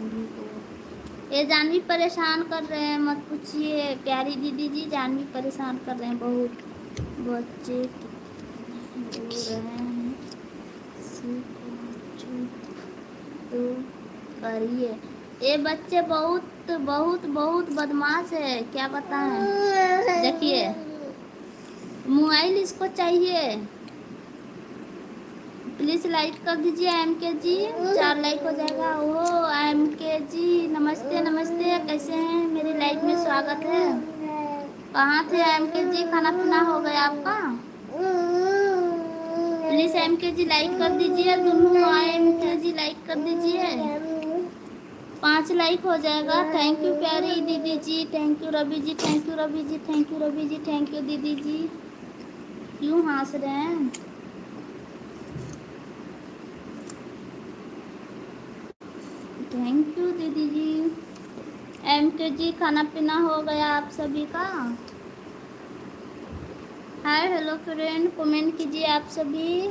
ये जानवी परेशान कर रहे हैं, मत पूछिए प्यारी दीदी जी, जानवी परेशान कर रहे हैं बहुत। बच्चे हो रहे हैं, चुप तो करिए। ये बच्चे बहुत बहुत बहुत बदमाश है, क्या बताएं। देखिए मोबाइल इसको चाहिए। प्लीज़ लाइक कर दीजिए एम के जी, 4 लाइक हो जाएगा। ओ एम के जी नमस्ते नमस्ते, कैसे हैं, मेरी लाइफ में स्वागत है। कहाँ थे एम के जी, खाना पीना हो गया आपका? प्लीज़ एम के जी लाइक कर दीजिए, दोनों एम के जी लाइक कर दीजिए, 5 लाइक हो जाएगा। थैंक यू प्यारी दीदी जी, thank you Ravi ji, thank you Ravi ji, thank you Ravi ji, thank you दीदी जी। क्यों हंस रहे हैं? थैंक यू दीदी जी। एम के जी खाना पीना हो गया आप सभी का? हाय हेलो फ्रेंड, कमेंट कीजिए आप सभी,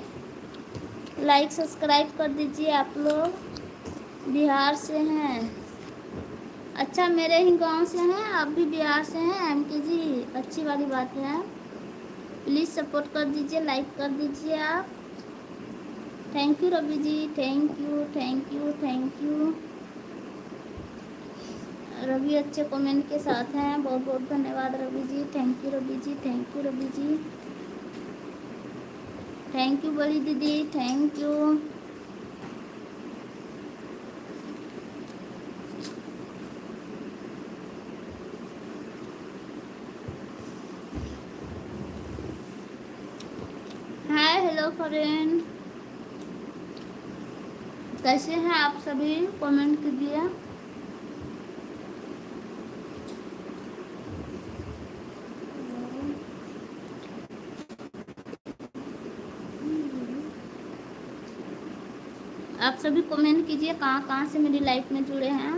लाइक सब्सक्राइब कर दीजिए। आप लोग बिहार से हैं? अच्छा मेरे ही गांव से हैं, आप भी बिहार से हैं एम के जी, अच्छी वाली बात है। प्लीज़ सपोर्ट कर दीजिए, लाइक कर दीजिए आप। Thank you Ravi ji, thank you thank you thank you. Ravi अच्छे कमेंट के साथ हैं, बहुत बहुत धन्यवाद Ravi ji, thank you Ravi ji, thank you Ravi ji, thank you बड़ी दीदी, thank you. Hi hello friend, कैसे हैं आप सभी, कमेंट कीजिए। आप सभी कमेंट कीजिए कहाँ कहाँ से मेरी लाइफ में जुड़े हैं।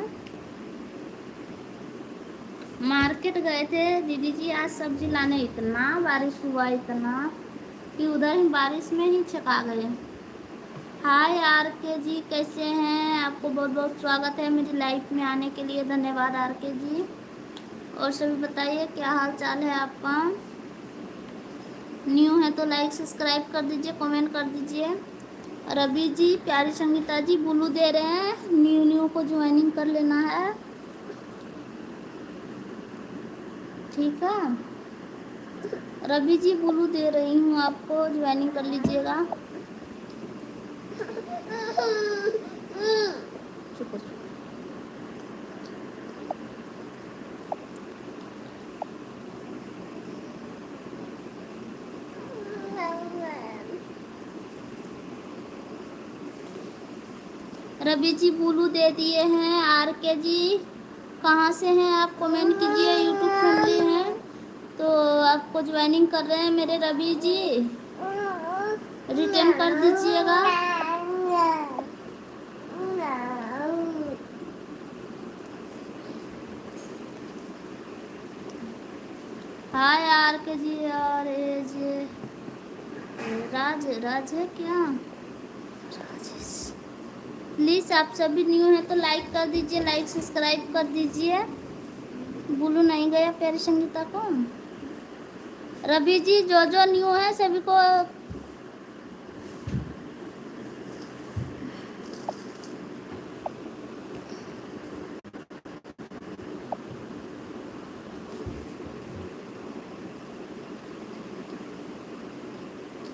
मार्केट गए थे दीदी जी आज सब्जी लाने, इतना बारिश हुआ, इतना कि उधर ही बारिश में ही छका गए। हाय आर के जी, कैसे हैं? आपको बहुत बहुत स्वागत है मेरी लाइफ में आने के लिए, धन्यवाद आर के जी। और सभी बताइए क्या हाल चाल है आपका? न्यू है तो लाइक सब्सक्राइब कर दीजिए, कमेंट कर दीजिए। रवि जी, प्यारी संगीता जी बुलू दे रहे हैं, न्यू न्यू को ज्वाइनिंग कर लेना है, ठीक है। रवि जी बुलू दे रही हूँ आपको, ज्वाइनिंग कर लीजिएगा। चुप चुप। रवि जी बुलू दे दिए हैं। आर के जी कहाँ से हैं आप, कमेंट कीजिए। यूट्यूब फैमिली हैं तो आपको ज्वाइनिंग कर रहे हैं मेरे रवि जी, रिटर्न कर दीजिएगा। हाय आर के जी, और राज राज है क्या, राजेश। प्लीज़ आप सभी न्यू हैं तो लाइक कर दीजिए, लाइक सब्सक्राइब कर दीजिए। बुलू नहीं गया प्यारी संगीता को। रवि जी जो न्यू है सभी को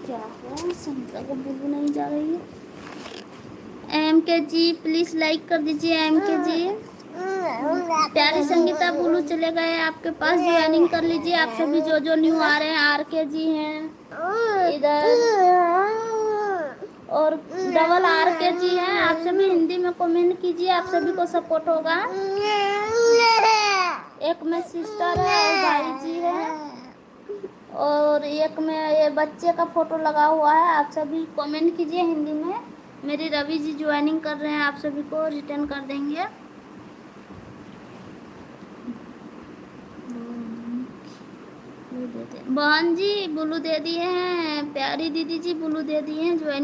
क्या है, संगीता को बुलू नहीं जा रही है। एम के जी प्लीज़ लाइक कर दीजिए, एम के जी। प्यारी संगीता बुलू चले गए आपके पास, ज्वाइनिंग कर लीजिए आप सभी जो न्यू आ रहे हैं। आर के जी हैं इधर, और डबल आर के जी हैं। आप सभी हिंदी में कमेंट कीजिए, आप सभी को सपोर्ट होगा। एक में सिस्टर है और भाई जी है, और एक में ये बच्चे का फोटो लगा हुआ है। आप सभी कमेंट कीजिए हिंदी में। मेरी रवि जी ज्वाइनिंग कर रहे हैं, आप सभी को रिटर्न कर देंगे। बहन जी ब्लू दे दिए हैं, प्यारी दीदी जी ब्लू दे दिए हैं, ज्वाइनिंग